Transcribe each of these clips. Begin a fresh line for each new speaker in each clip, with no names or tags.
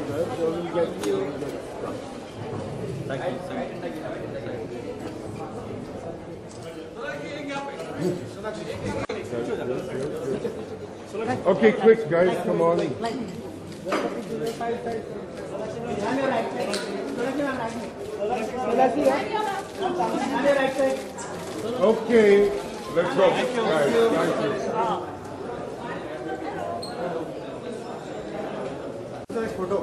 So we'll get Thank you. Okay, quick, guys, come on. Okay, let's go. Thank you. Thank you. Photo.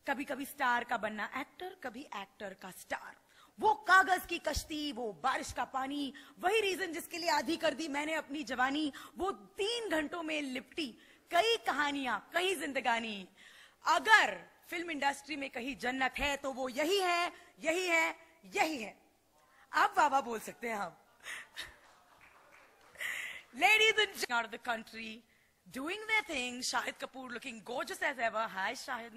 कभी कभी star का बनना actor, कभी actor का star. वो कागज की कश्ती, वो बारिश का पानी, वही रीजन जिसके लिए आधी कर दी मैंने अपनी जवानी। वो 3 घंटों में लिपटी कई कहानियां, कई जिंदगानी। अगर फिल्म इंडस्ट्री में कहीं जन्नत है तो वो यही है, यही है, यही है। आप वाह बोल सकते हैं आप। Ladies and gentlemen out of the country, doing their thing, Shahid Kapoor looking gorgeous as ever. Hi, Shahid.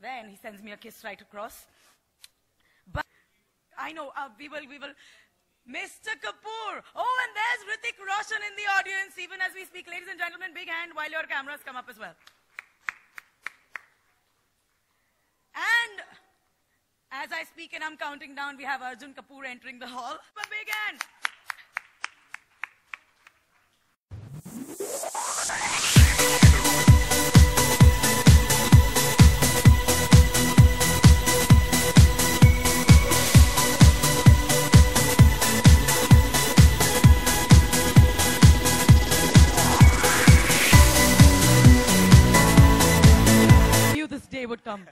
Then he sends me a kiss right across. But I know we will. Mr. Kapoor. Oh, and there's Hrithik Roshan in the audience, even as we speak. Ladies and gentlemen, big hand while your cameras come up as well. And as I speak and I'm counting down, we have Arjun Kapoor entering the hall. A big hand. Would come.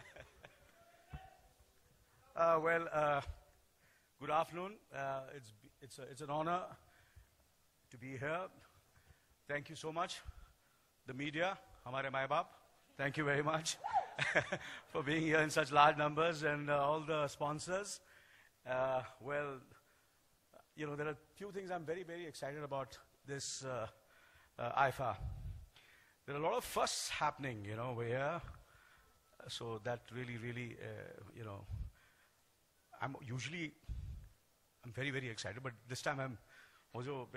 Good afternoon. It's an honor to be here. Thank you so much, the media, hamare mai baap. Thank you very much for being here in such large numbers, and all the sponsors. You know, there are few things I'm very, very excited about this IFA. There are a lot of firsts happening, you know, over here. So that really, you know, I'm very, very excited, but this time I'm also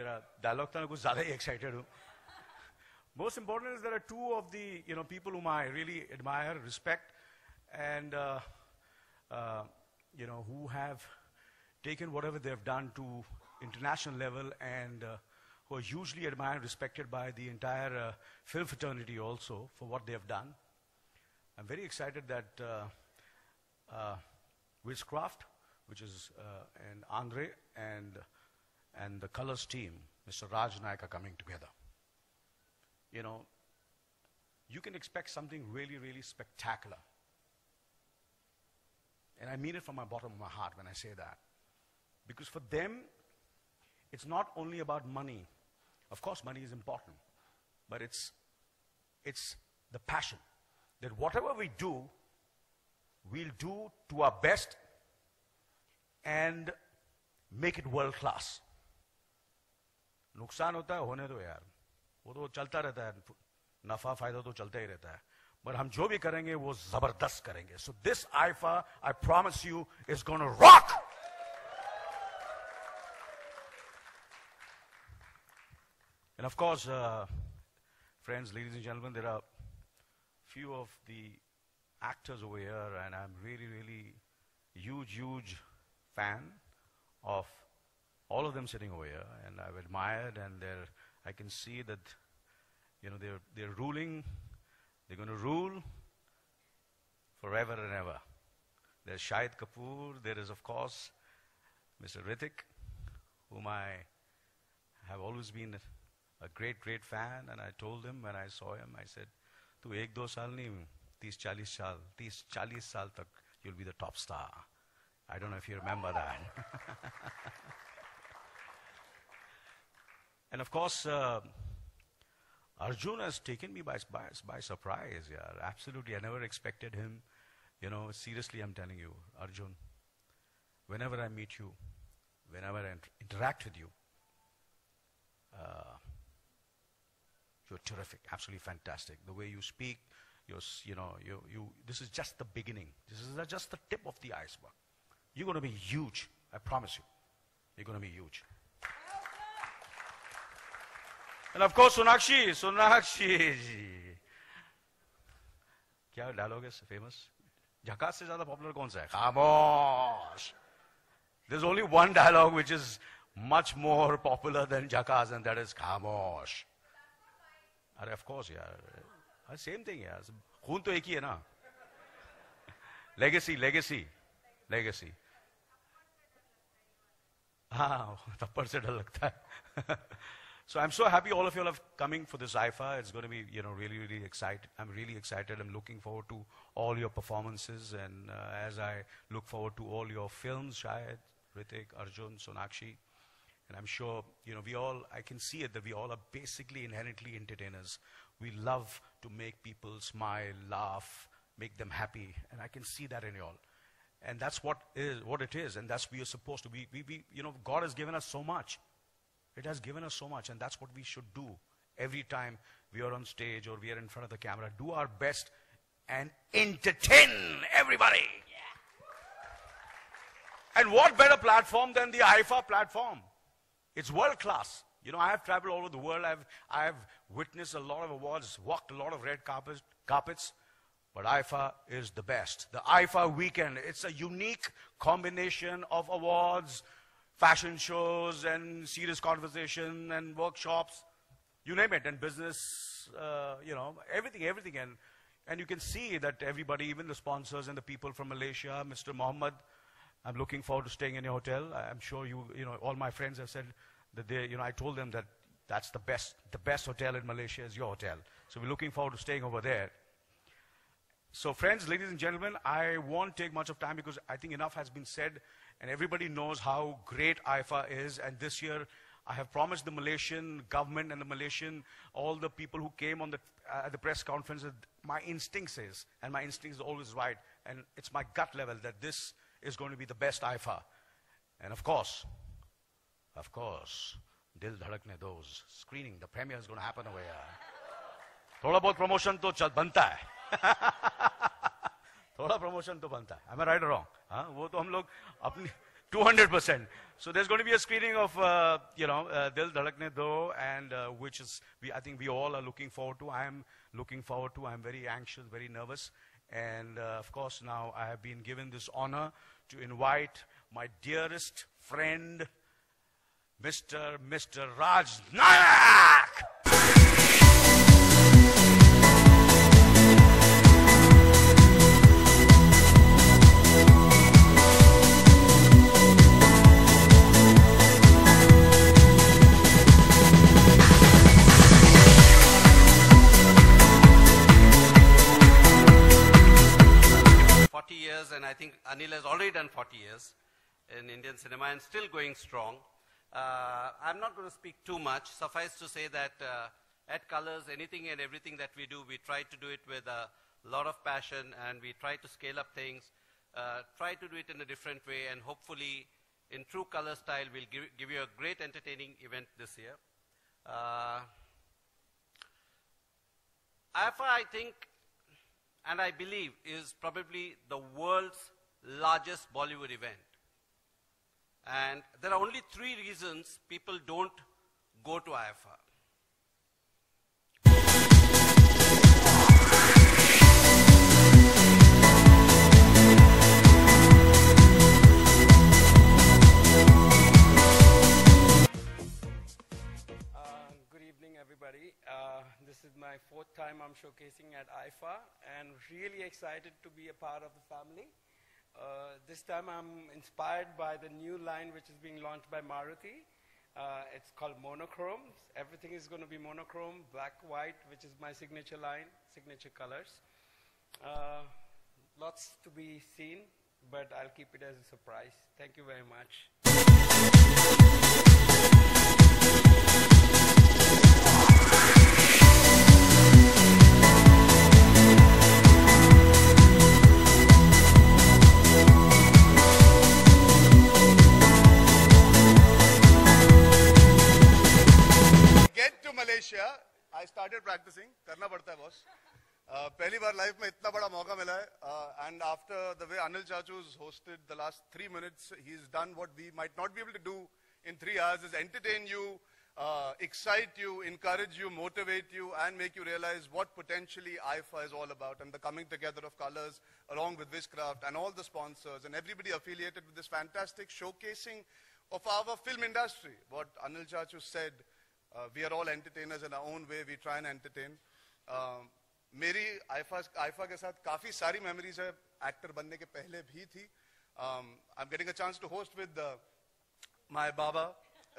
dialogue excited. Most important is there are two of the, you know, people whom I really admire, respect, and you know, who have taken whatever they've done to international level, and who are hugely admired, respected by the entire film fraternity also for what they have done. I'm very excited that Wizcraft, which is and Andre and the Colors team, Mr. Raj Naik, are coming together. You know, you can expect something really, really spectacular. And I mean it from my bottom of my heart when I say that. Because for them, it's not only about money. Of course, money is important. But it's the passion. That whatever we do, we'll do to our best and make it world class. नुकसान होता है, होने दो यार, वो तो चलता रहता है, नफा फायदा तो चलता ही रहता है, but हम जो भी करेंगे वो जबरदस्त करेंगे. So this IFA, I promise you, is going to rock. And of course, friends, ladies and gentlemen, there are few of the actors over here, and I'm really, really huge fan of all of them sitting over here, and I've admired, and I can see that, you know, they're ruling, they're going to rule forever and ever. There's Shahid Kapoor, there is of course Mr. Hrithik, whom I have always been a great fan, and I told him when I saw him, I said, तू 1-2 साल नहीं, 30-40 साल तक you'll be the top star. I don't know if you remember that. And of course, Arjun has taken me by surprise. Yeah, absolutely. I never expected him. You know, seriously, I'm telling you, Arjun, whenever I meet you, whenever I interact with you, you're terrific, absolutely fantastic. The way you speak, this is just the beginning. This is just the tip of the iceberg. You're going to be huge, I promise you. you're going to be huge. And of course, Sonakshi ji. क्या dialogue is famous? झकास से ज़्यादा popular कौन सा है? Khamosh. There's only one dialogue which is much more popular than झकास, and that is Khamosh. अरे of course यार, same thing यार, खून तो एक ही है ना. Legacy. हाँ, थप्पड़ से डर लगता है. So I'm so happy all of you are coming for this IFA. It's going to be, really excited. I'm really excited. I'm looking forward to all your performances, and as I look forward to all your films, Shahid, Hrithik, Arjun, Sonakshi, and I'm sure, I can see it that we all are basically inherently entertainers. We love to make people smile, laugh, make them happy, and I can see that in you all. And that's what it is, and that's what we are supposed to be. God has given us so much. It has given us so much, and that's what we should do every time we are on stage or we are in front of the camera. Do our best and entertain everybody. Yeah. And what better platform than the IFA platform? It's world class. I have traveled all over the world. I have witnessed a lot of awards, walked a lot of red carpets, but IFA is the best. The IFA weekend, it's a unique combination of awards, fashion shows, and serious conversation, and workshops, you name it, and business, everything. And you can see that everybody, even the sponsors and the people from Malaysia, Mr. Mohammed, I'm looking forward to staying in your hotel. I'm sure all my friends have said that I told them that that's the best hotel in Malaysia is your hotel. So we're looking forward to staying over there. So friends, ladies and gentlemen, I won't take much of time because I think enough has been said, and everybody knows how great IFA is. And this year, I have promised the Malaysian government and all the people who came on the press conference, that my instinct says, and my instinct is always right, and it's my gut level that this is going to be the best IFA. And of course, Dil Dhadakne Do's screening, the premiere is going to happen over here. Thoda bahut promotion to banta hai. थोड़ा promotion तो बनता है. Am I right or wrong? वो तो हम लोग अपनी 200%. So there's going to be a screening of Dil Dhadakne Do, and which is I think we all are looking forward to. I am looking forward to. I'm very anxious, very nervous, and of course now I have been given this honor to invite my dearest friend, Mr. Raj Nayak.
And I think Anil has already done 40 years in Indian cinema and still going strong. I'm not going to speak too much. Suffice to say that at Colors, anything and everything that we do, we try to do it with a lot of passion, and we try to scale up things, try to do it in a different way, and hopefully in true Color style, we'll give you a great entertaining event this year. IFA, I think, and I believe, is probably the world's largest Bollywood event. And there are only 3 reasons people don't go to IFA.
Good evening, everybody. This is my 4th time I'm showcasing at IFA, and really excited to be a part of the family. This time I'm inspired by the new line which is being launched by Maruti. It's called Monochrome. Everything is going to be monochrome, black, white, which is my signature line, signature colors. Lots to be seen, but I'll keep it as a surprise. Thank you very much.
Malaysia, I started practicing. करना पड़ता है boss. पहली बार life में इतना बड़ा मौका मिला है. And after the way Anil Chachu's hosted the last 3 minutes, he's done what we might not be able to do in 3 hours is entertain you, excite you, encourage you, motivate you, and make you realize what potentially IFA is all about, and the coming together of colors along with Wishcraft and all the sponsors and everybody affiliated with this fantastic showcasing of our film industry. What Anil Chachu said, we are all entertainers in our own way, we try and entertain. मेरी IIFA के साथ काफी सारी memories है actor बनने के पहले भी थी. I am getting a chance to host with my Baba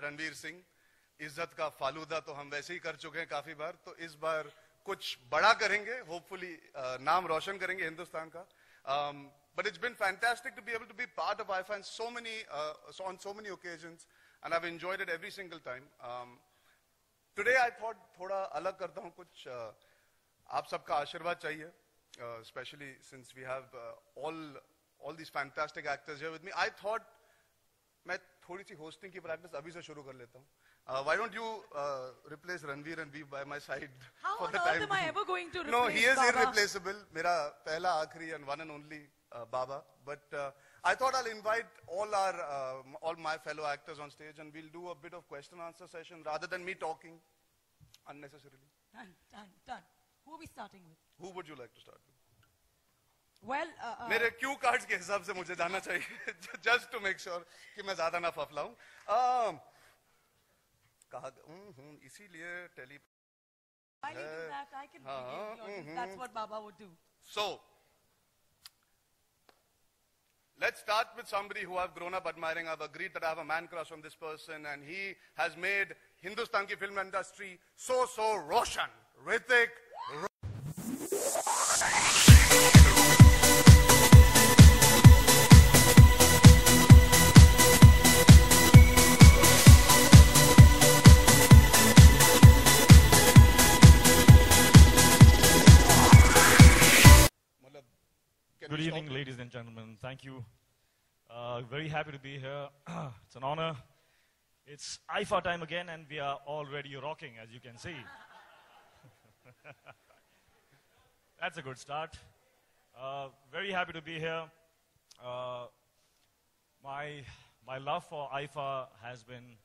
Ranveer Singh. इज्जत का फालूदा तो हम वैसे ही कर चुके हैं काफी बार, तो इस बार कुछ बड़ा करेंगे, होपफुली नाम रोशन करेंगे हिंदुस्तान का. But it's been fantastic to be able to be part of IFA on so many occasions, and I've enjoyed it every single time. Today I thought थोड़ा अलग करता हूँ कुछ. आप सबका आशीर्वाद चाहिए, especially since we have all these fantastic actors here with me. I thought मैं थोड़ी सी hosting की practice अभी से शुरू कर लेता हूँ. Why don't you replace Ranveer and be by my side for the time?
How on earth am I ever going to replace
No, he is
Baba?
irreplaceable. मेरा पहला आखिरी and one and only Baba. But I thought I'll invite all my fellow actors on stage, and we'll do a bit of question and answer session rather than me talking unnecessarily.
Done. Who are we starting with?
Who would you like to start with?
Well,
मेरे cue cards के हिसाब से मुझे जाना चाहिए, just to make sure कि मैं ज्यादा ना फफलाऊं. इसीलिए tele.
I can do that. I can begin the audience. That's what Baba would do.
So, let's start with somebody who I've grown up admiring. I've agreed that I have a man crush on this person, and he has made Hindustan ki film industry so Roshan. Hrithik.
Good evening, ladies and gentlemen. Thank you. Very happy to be here. It's an honor. It's IFA time again, and we are already rocking, as you can see. That's a good start. Very happy to be here. My love for IFA has been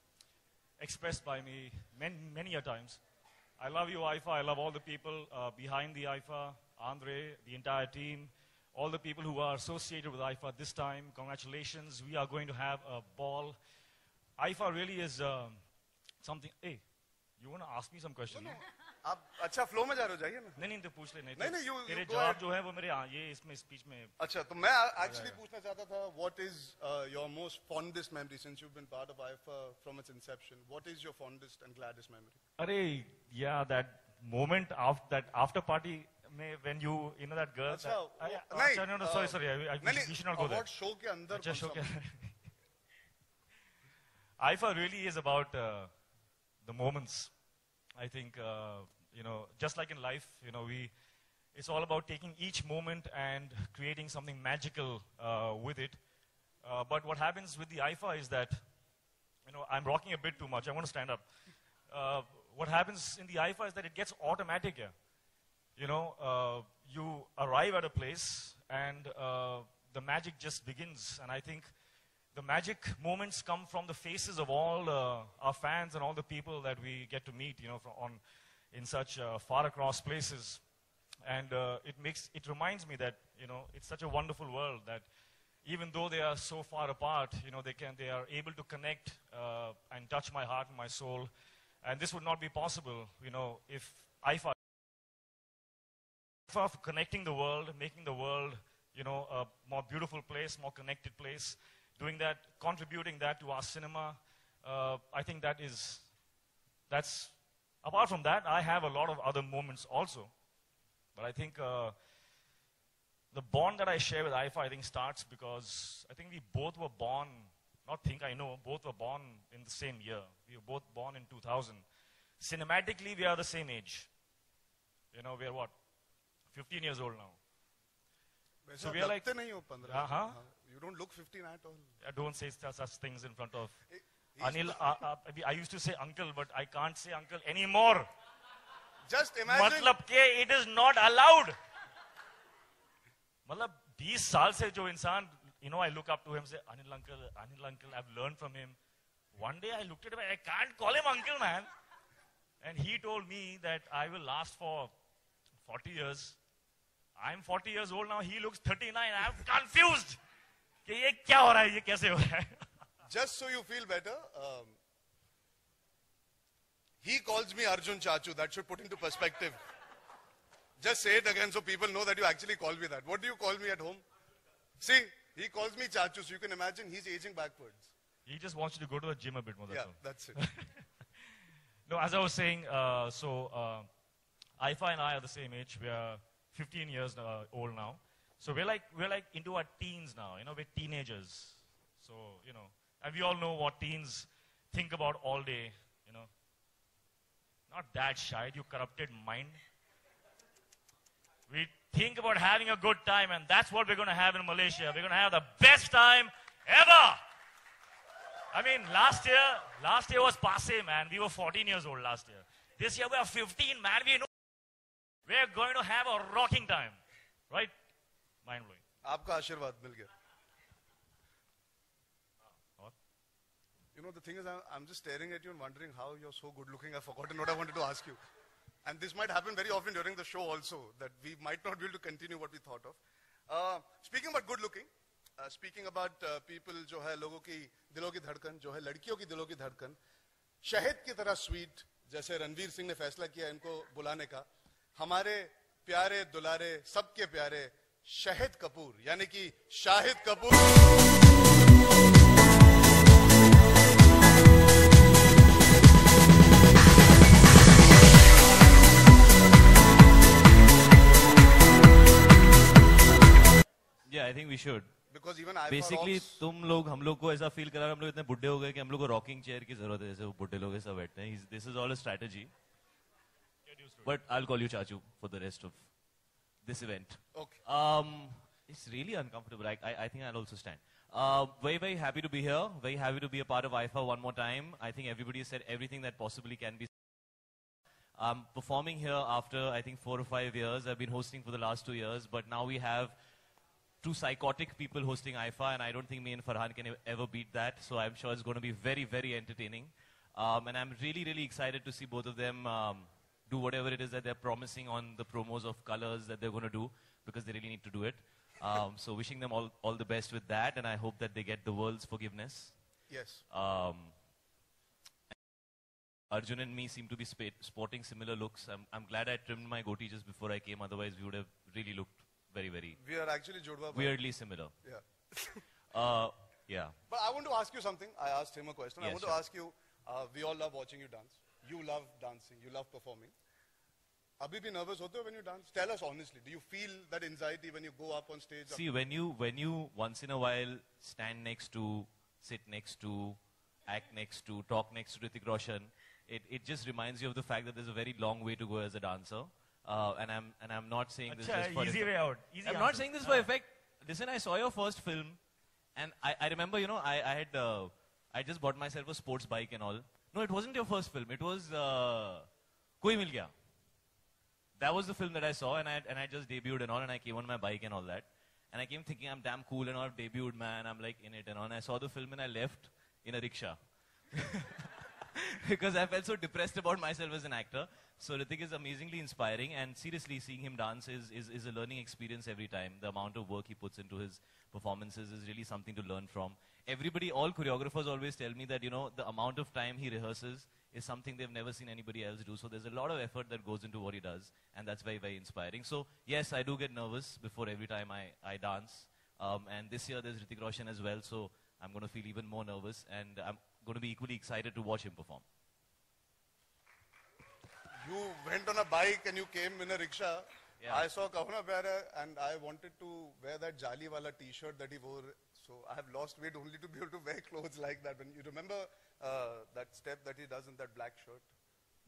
expressed by me many a times. I love you, IFA. I love all the people behind the IFA, Andre, the entire team, all the people who are associated with IFA this time. Congratulations. We are going to have a ball. IFA really is something. Hey, you want to ask me some question? No?
आप अच्छा flow में जा रहे हो, जाइए ना.
नहीं तो पूछ ले. नहीं,
you
तेरे
go
जवाब
ahead.
जो है वो मेरे ये इसमें स्पीच में.
अच्छा, तो मैं actually पूछना चाहता था, what is your most fondest memory since you've been part of IFA from its inception? What is your fondest and gladdest memory?
अरे, yeah, that moment after that after party when you know that girl.
अच्छा,
No, sorry. We should not go there.
Award show के अंदर
अच्छा, show
कौन सा?
IFA really is about the moments. I think, just like in life, it's all about taking each moment and creating something magical with it. But what happens with the IFA is that, I'm rocking a bit too much. I want to stand up. What happens in the IFA is that it gets automatic here. You arrive at a place and the magic just begins. And I think the magic moments come from the faces of all our fans and all the people that we get to meet, in such far across places. And it reminds me that, it's such a wonderful world that even though they are so far apart, they are able to connect and touch my heart and my soul. And this would not be possible, if IFA for connecting the world, making the world, a more beautiful place, more connected place, doing that, contributing that to our cinema. I think that's, apart from that, I have a lot of other moments also. But I think the bond that I share with IFA, I think, starts because I think we both were born, both were born in the same year. We were both born in 2000. Cinematically, we are the same age. We are what? 15 years old now. So we are like, you don't look 15 at all. I don't say such things in front of Anil. I used to say uncle, but I can't say uncle anymore.
Just imagine.
मतलब के it is not allowed. मतलब 20 साल से जो इंसान, I look up to him, say Anil uncle, I've learned from him. one day I looked at him, I can't call him uncle, man. And he told me that I will last for 40 years. I'm 40 years old now, he looks 39. I'm confused. कि ये क्या हो रहा है, ये कैसे हो रहा है?
Just so you feel better, he calls me Arjun Chachu. That should put into perspective. Just say it again so people know that you actually call me that. What do you call me at home? See, he calls me Chachu, so you can imagine he's aging backwards.
He just wants you to go to the gym a bit more, that's all.
That's it.
No, as I was saying, Aifa and I are the same age. We are 15 years old now. So we're like into our teens now, you know, we're teenagers. So, you know, and we all know what teens think about all day, you know. Not that shy, you corrupted mind. We think about having a good time, and that's what we're going to have in Malaysia. We're going to have the best time ever. I mean, last year was passé, man. We were 14 years old last year. This year we are 15, man. We're going to have a rocking time, right? Mind blowing.
आपका आशीर्वाद मिल गया.
What?
You know, the thing is, I'm just staring at you and wondering how you're so good looking. I've forgotten what I wanted to ask you. And this might happen very often during the show also, that we might not be able to continue what we thought of. Speaking about good looking, speaking about people जो है लोगों की दिलों की धड़कन, जो है लड़कियों की दिलों की धड़कन, शहद की तरह स्वीट, जैसे रणवीर सिंह ने फैसला किया इनको बुलाने का, हमारे प्यारे दुलारे सबके प्यारे शाहिद कपूर, यानी कि Shahid Kapoor.
Yeah, I think we should.
Because even I
Basically, तुम लोग हम लोग को ऐसा फील करा, हम लोग इतने बुड्ढे हो गए कि हम लोग को रॉकिंग चेयर की जरूरत है, जैसे वो बुड्ढे लोग ऐसा बैठते हैं. This is all a strategy. But I'll call you Chachu for the rest of this event.
Okay.
It's really uncomfortable. I think I'll also stand. Very, very happy to be here. Very happy to be a part of IFA one more time. I think everybody has said everything that possibly can be. I'm performing here after, I think, 4 or 5 years. I've been hosting for the last 2 years, but now we have 2 psychotic people hosting IFA, and I don't think me and Farhan can ever beat that. So I'm sure it's going to be very, very entertaining. And I'm really, really excited to see both of them do whatever it is that they're promising on the promos of colors that they're going to do, because they really need to do it. So wishing them all the best with that, and I hope that they get the world's forgiveness.
Yes.
Arjun and me seem to be sporting similar looks. I'm glad I trimmed my goatee just before I came, otherwise we would have really looked very, very
We are actually Jodhwa.
weirdly similar.
Yeah.
Yeah.
But I want to ask you something. I asked him a question. I
Yes,
want
sure.
to ask you, we all love watching you dance. You love dancing. You love performing. Abhi bhi nervous hote ho when you dance? Tell us honestly. Do you feel that anxiety when you go up on stage?
See, when you once in a while stand next to, sit next to, act next to, talk next to Hrithik Roshan, it just reminds you of the fact that there's a very long way to go as a dancer. And I'm not saying this just for
easy
effect.
way out. Easy
I'm not
answer.
saying this for effect. Listen, I saw your first film, and I remember, you know, I just bought myself a sports bike and all. No, it wasn't your first film. It was Koi Mil Gaya. That was the film that I saw, and I just debuted and all, and I came on my bike and all that. And I came thinking I'm damn cool and all, I've debuted, man, I'm like in it and all. And I saw the film and I left in a rickshaw. Because I felt so depressed about myself as an actor. So Hrithik is amazingly inspiring, and seriously, seeing him dance is a learning experience every time. The amount of work he puts into his performances is really something to learn from. Everybody, all choreographers always tell me that, you know, the amount of time he rehearses is something they've never seen anybody else do. So there's a lot of effort that goes into what he does, and that's very, very inspiring. So yes, I do get nervous before every time I dance. And this year there's Hrithik Roshan as well, so I'm going to feel even more nervous, and I'm going to be equally excited to watch him perform.
You went on a bike and you came in a rickshaw.
Yeah.
I saw Kahuna Pyara and I wanted to wear that Jali wala t-shirt that he wore. So I have lost weight only to be able to wear clothes like that. When you remember that step that he does in that black shirt?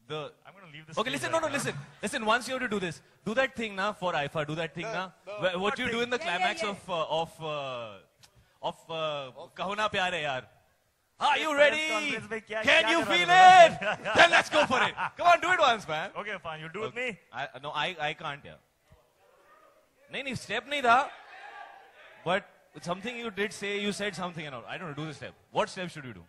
I'm going to leave this.
Okay,
stage
listen,
right
no,
now.
listen, once you have to do this, do that thing now for IFA, do that thing now. What you do in the climax of Kahuna Pyare Yaar. Are you ready? Can you feel it? Then let's go for it. Come on, do it once, man.
Okay, fine. You do with me.
No, I can't, yeah. No, step nahi tha. But something you did say, you said something and all. I don't know, do the step. What step should you do?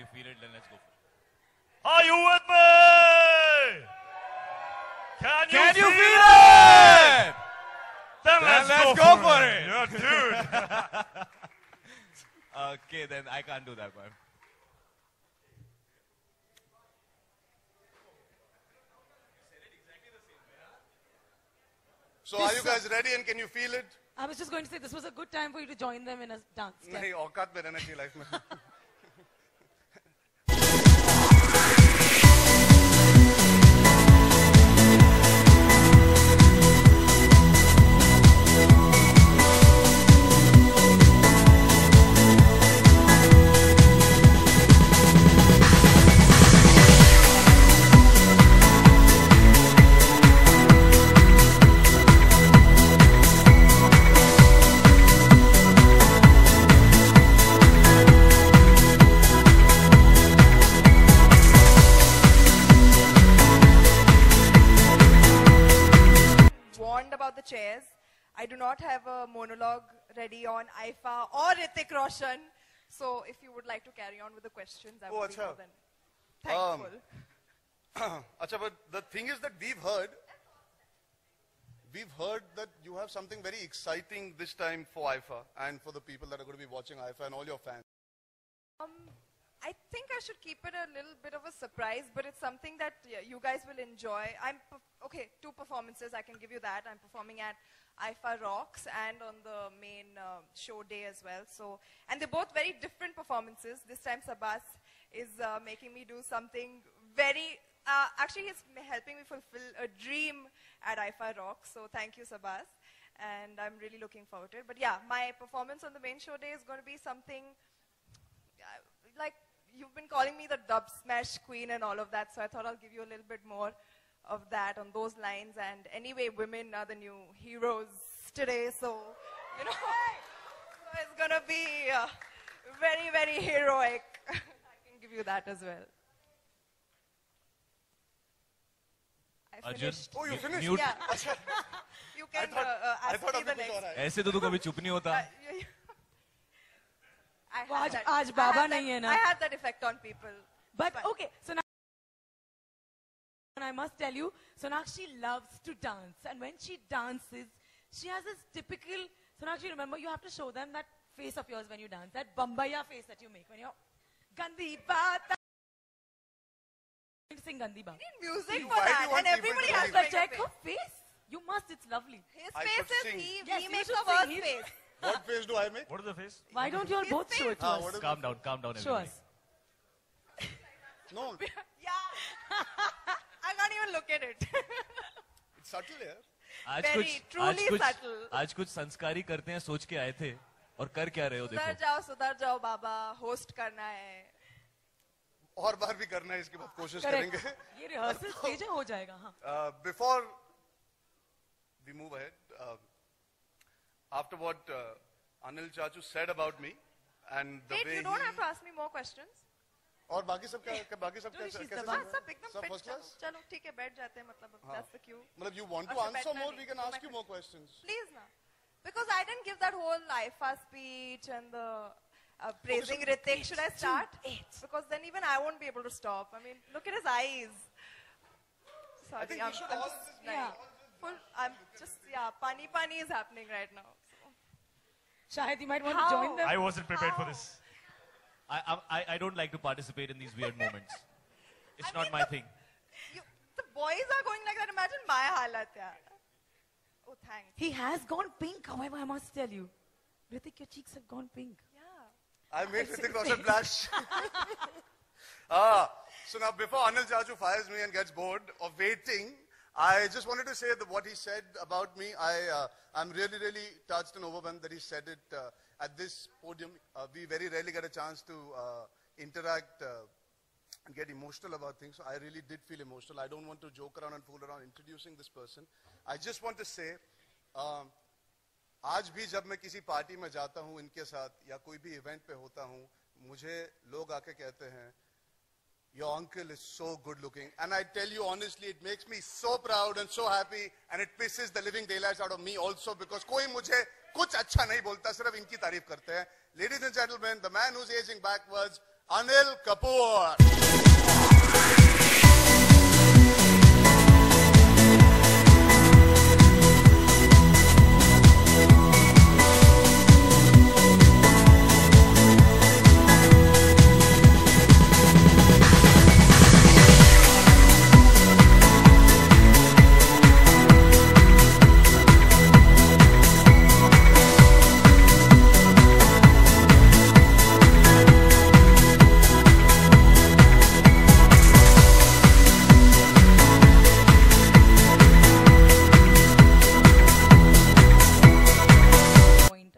you feel it, then let's go for it.
Are you with me? Can you feel
it?
Then let's go for it. Yeah, dude.
Okay, then I can't do that, man.
So are you guys ready and can you feel it?
I was just going to say this was a good time for you to join them in a dance step.
नहीं औकात में रहना चाहिए life में.
Warned about the chairs. I do not have a monologue ready on Aifa or Hrithik Roshan. So if you would like to carry on with the questions, I would be
अच्छा.
more than thankful.
Acha, but the thing is that we've heard that you have something very exciting this time for IFA and for the people that are going to be watching IFA and all your fans.
I think I should keep it a little bit of a surprise, but it's something that you guys will enjoy. Okay, 2 performances, I can give you that. I'm performing at IFA Rocks and on the main show day as well. So, and they're both very different performances. This time Sabas is making me do something very, actually he's helping me fulfill a dream at IFA Rocks. So thank you, Sabas. And I'm really looking forward to it. But yeah, my performance on the main show day is going to be something like, you've been calling me the dub smash queen and all of that, so I thought I'll give you a little bit more of that on those lines. And anyway, women are the new heroes today, so, you know, so it's going to be very, very heroic. I can give you that as well. I
Arjun,
finished.
Oh, you finished?
mute.
Yeah. You can
I
ask
thought
me the
अभी कुछ और
next.
है.
ऐसे तो तू कभी चुप नहीं होता.
I
वो
had
आज-
that-
आज
I
बाबा
had that-
नहीं है ना.
I had that effect on people.
But
Fine.
okay, so now and I must tell you, Sonakshi loves to dance, and when she dances, she has this typical. Sonakshi, remember, you have to show them that face of yours when you dance, that Bambaya face that you make when you're Gandhi Baat. Sing Gandhi Baat.
Need music
You-
for
why do
that,
you want
and
people
everybody
to
has
sing?
to
But
make a
check
face.
her face. You must. It's lovely.
His
I
face
should
is
sing.
he
Yes, you
makes
should
the
sing.
worst
He's-
face.
What face do I make?
What is the face?
Why don't you all
His
both show it to
Ah,
us?
what is
Calm down,
Show
everybody.
us.
No,
Yeah. I can't even look at it.
it's subtle here.
आज
Very,
कुछ
truly subtle.
आज कुछ संस्कारी करते हैं सोच के आए थे और कर क्या रहे हो
सुधर जाओ बाबा, होस्ट करना है.
और बार भी करना है इसके बाद कोशिश
Correct.
करेंगे.
ये rehearsal stage है, हो जाएगा. हाँ.
Before we move ahead, after what Anil Chachu said about me and the
Wait,
way
you don't
he,
have to ask me more questions.
और बाकी सब बाकी सब
No, she's
कैसे
the
चल
boss.
रहा है?
सब एकदम
सब
fit
first
चलो.
class?
चलो ठीक है, बैठ जाते हैं, मतलब that's the cue.
मतलब you want to
अच्छा,
answer
बैठना
more,
नहीं,
we can
तो
ask
मैं
you more questions.
Please na. Because I didn't give that whole IFA speech and the praising Hrithik. Should I start? Because then even I won't be able to stop. I mean, look at his eyes. Sorry,
think we should
I'm
all
just,
just-
yeah. I'm just, pani is happening right now. So.
Shahid, you might want
How?
to join them.
I wasn't prepared for
How?
this.
I don't like to participate in these weird moments. It's
I
not
mean,
my thing.
The boys are going like that. Imagine my halat, yeah. Oh, thanks.
He has gone pink, however, I must tell you. Hrithik, your cheeks have gone pink.
Yeah.
I made Hrithik Roshan blush. So now before Anil Chachu fires me and gets bored of waiting, I just wanted to say that what he said about me, I'm really, really touched and overwhelmed that he said it at this podium. We very rarely get a chance to interact and get emotional about things. So I really did feel emotional. I don't want to joke around and fool around introducing this person. I just want to say, आज भी जब मैं किसी party में जाता हूँ इनके साथ या कोई भी इवेंट पे होता हूँ, मुझे लोग आके कहते हैं, your uncle is so good looking. And I tell you honestly, it makes me so proud and so happy, and it pisses the living daylights out of me also, because कोई मुझे कुछ अच्छा नहीं बोलता, सिर्फ इनकी तारीफ करते हैं. Ladies and gentlemen, the man who's aging backwards, Anil Kapoor.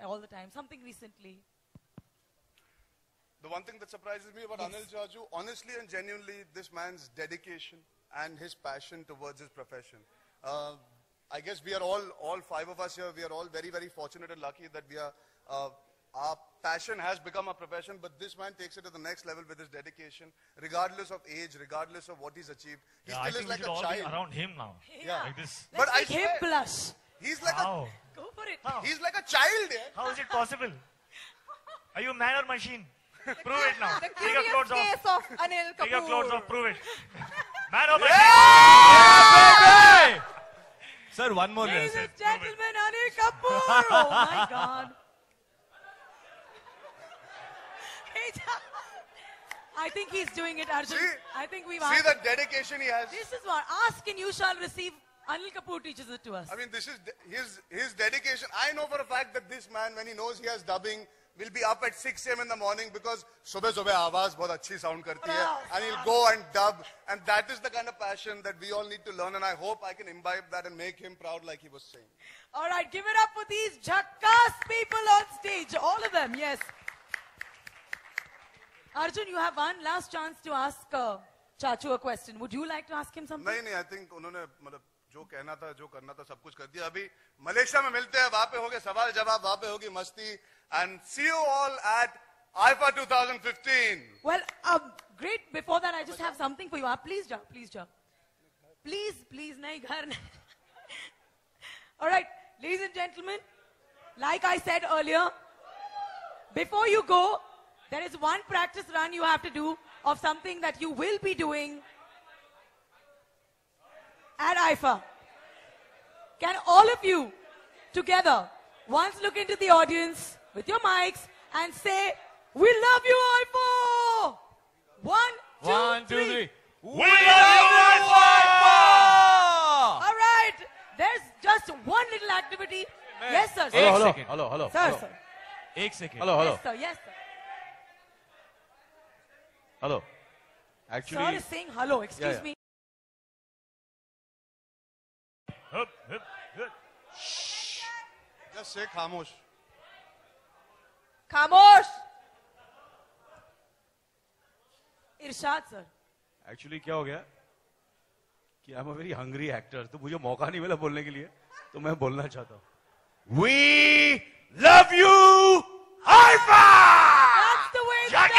All the time. Something recently.
The one thing that surprises me about Anil Jaju, honestly and genuinely, this man's dedication and his passion towards his profession. I guess we are all five of us here, we are all very, very fortunate and lucky that we are, our passion has become a profession, but this man takes it to the next level with his dedication, regardless of age, regardless of what he's achieved. He
Yeah, I
still
think
is
we
like
should
a
all be
child.
around him now.
Yeah.
Like this.
Let's
But I
make him
swear-
blush.
He's like
How?
Go for it.
he's like a child, yeah.
How is it possible? Are you a man or machine? Prove it now.
The
Take your
curious
clothes off.
case of Anil Kapoor.
Take your clothes off. Prove it. Man or machine?
Yeah, baby! Sir, one more
Ladies
lesson.
and gentlemen, Anil Kapoor. Oh my God. I think he's doing it, Arjun.
See?
I think we've
See
asked.
the dedication he has.
This is what ask and you shall receive. Anil Kapoor teaches it to us.
I mean, this is his dedication. I know for a fact that this man, when he knows he has dubbing, will be up at 6 a.m. in the morning because subah awaaz bahut achhi sound karti hai, and he'll go and dub. And that is the kind of passion that we all need to learn. And I hope I can imbibe that and make him proud, like he was saying.
All right, give it up for these jackass people on stage. All of them, yes. Arjun, you have one last chance to ask Chachu a question. Would you like to ask him something?
नहीं, I think उन्होंने मतलब जो कहना था, जो करना था, सब कुछ कर दिया. अभी मलेशिया में मिलते हैं, वहाँ पे होंगे सवाल जवाब, वहाँ पे होगी मस्ती. And see you all at IFA 2015.
Well, great. Before that, I just have something for you. Please, ja. Please, ja. Please, nahi ghar. All right, ladies and gentlemen, like I said earlier, before you go, there is one practice run you have to do of something that you will be doing at IFA. Can all of you together once look into the audience with your mics and say, "We love you, IFA!" One, two, three.
We love you, IFA!
All right. There's just one little activity. Yes, sir.
Hello.
Sir.
Ek second.
Yes, sir. Yes, sir.
Hello.
Sir
Actually,
is saying hello. Excuse
Yeah.
me.
Hup, hup, hup.
Just say खामोश.
Khamosh.
Irshad, sir.
actually क्या हो गया कि I'm a very hungry actor, तो मुझे मौका नहीं मिला बोलने के लिए, तो मैं बोलना चाहता हूँ. We love you, IFA!
That's the way it's done.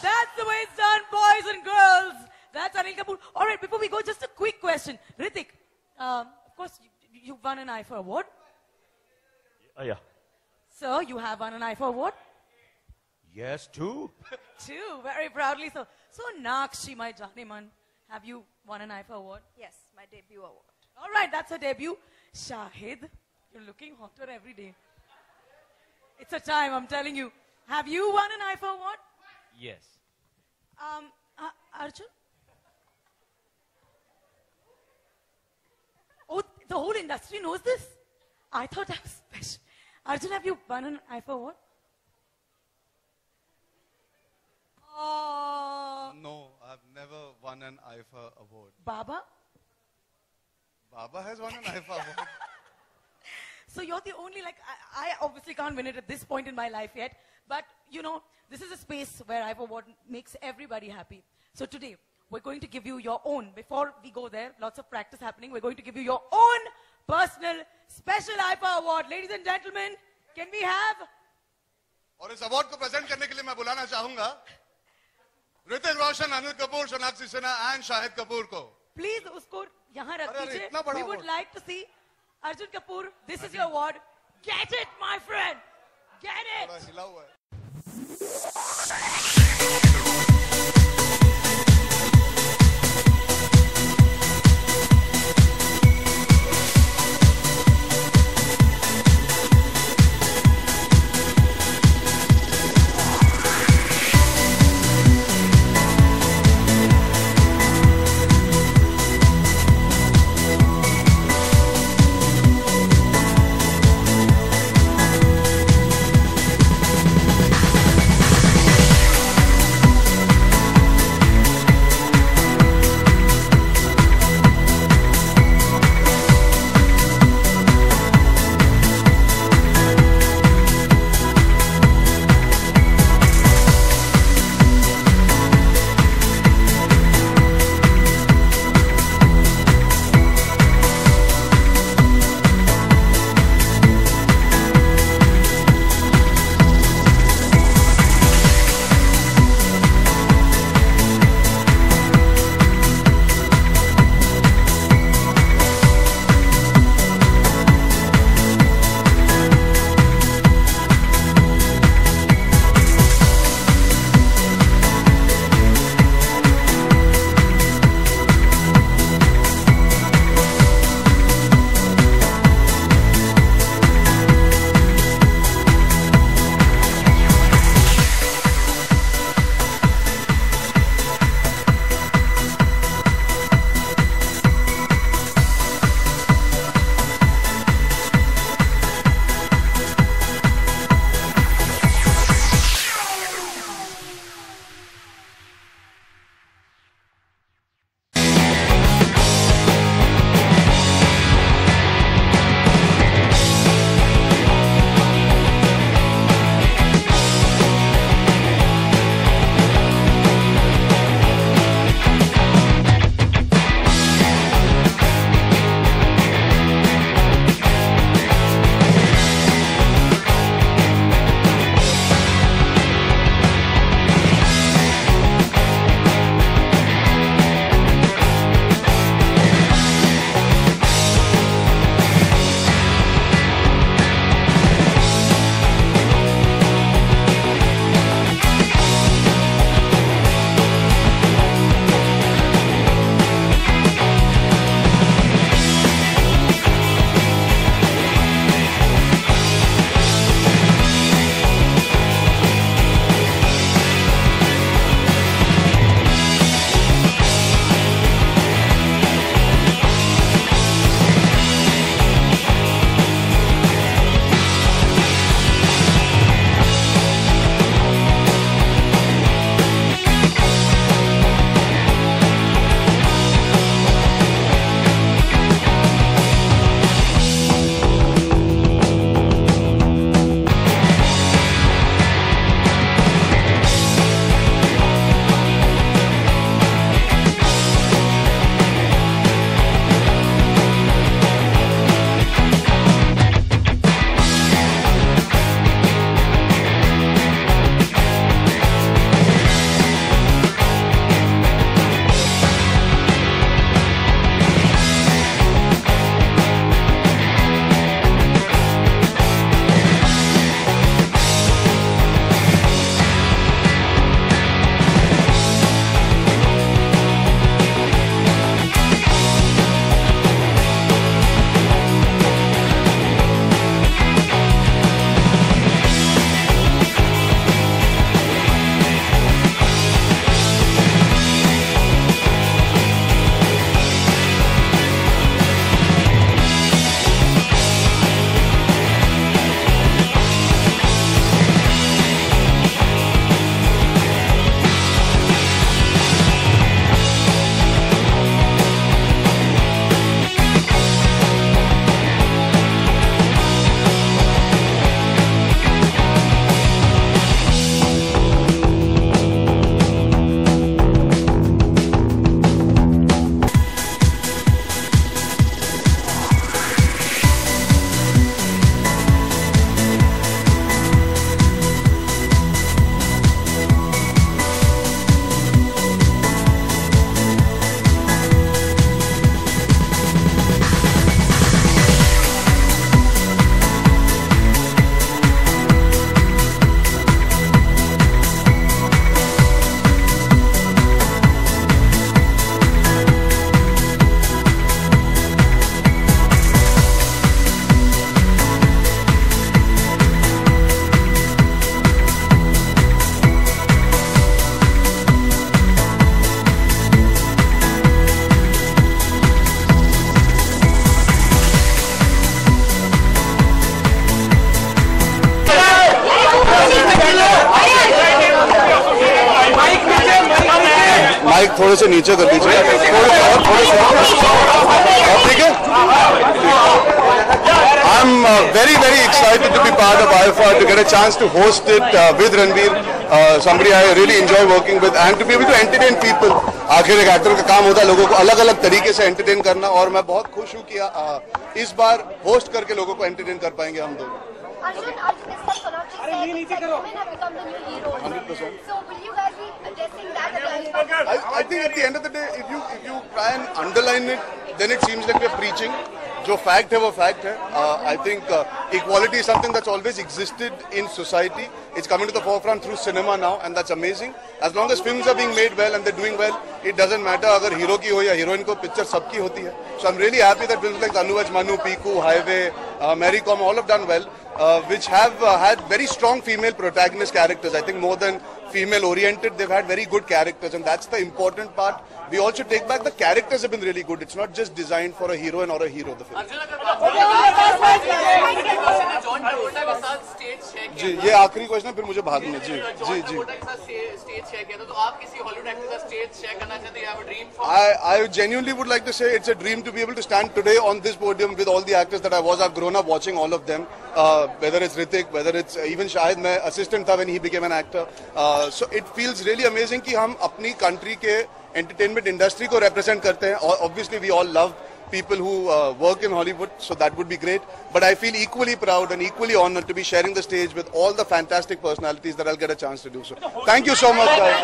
That's the way it's done, boys and girls. That's Anil Kapoor. All right, before we go, just a quick question. Ritik, of course, you won an IFA award.
Yeah.
Sir, you have won an IFA award.
Yes, too.
Too, very proudly so. So, Nakshi, my Janiman, have you won an IFA award?
Yes, my debut award.
All right, that's her debut. Shahid, you're looking hotter every day. It's a time, I'm telling you. Have you won an IFA award?
Yes.
Arjun? Oh, the whole industry knows this? I thought I was special. Arjun, have you won an IFA award?
No, I've never won an IFA award.
Baba?
Baba has won an IFA award.
So you're the only, like, I obviously can't win it at this point in my life yet, but, you know, this is a space where IFA award makes everybody happy. So today, we're going to give you your own, before we go there, lots of practice happening, we're going to give you your own personal special IFA award. Ladies and gentlemen, can we have?
और इस award को present करने के लिए मैं बुलाना चाहूंगा Hrithik Roshan, Anil Kapoor, Sonakshi Sinha and Shahid Kapoor को.
Please, usko yahan rakh
अरे,
दीजिए.
इतना बड़ा
We would
award.
like to see Arjun Kapoor. This is your award. Get it, my friend. Get it.
थोड़ा हिला हुआ है. माइक थोड़े से नीचे कर दीजिए, थोड़े से ठीक है। I'm very excited to be part of IFA, to get a chance to host it with Ranveer, somebody I really enjoy working with, and to be able to entertain people. आखिर एक एक्टर का काम होता है लोगों को अलग अलग तरीके से एंटरटेन करना, और मैं बहुत खुश हूँ कि इस बार होस्ट करके लोगों को एंटरटेन कर पाएंगे हम दोनों। I think at the end of the day, if you try and underline it, then it seems like we're preaching. जो fact है वो fact है. I think equality is something that's always existed in society. It's coming to the forefront through cinema now, and that's amazing. As long as films are being made well and they're doing well, it doesn't matter अगर hero की हो या heroine को, picture सबकी होती है. So I'm really happy that films like Anu Aj Manu, Piku, Highway, Mary Com, all have done well, which have had very strong female protagonist characters. I think more than female oriented, they've had very good characters, and that's the important part. We also take back the characters have been really good. It's not just designed for a heroine or a hero. The film. जी ये आखिरी question है, फिर मुझे भागना जी जी जी। I genuinely would like to say it's a dream to be able to stand today on this podium with all the actors that I've grown up watching all of them. Whether it's Hrithik, whether it's even Shahid, मैं assistant था when he became an actor. So it feels really amazing कि हम अपनी country के entertainment industry को represent करते हैं. Obviously we all love people who work in Hollywood, so that would be great. But I feel equally proud and equally honored to be sharing the stage with all the fantastic personalities that I'll get a chance to do so. Thank you so much, guys.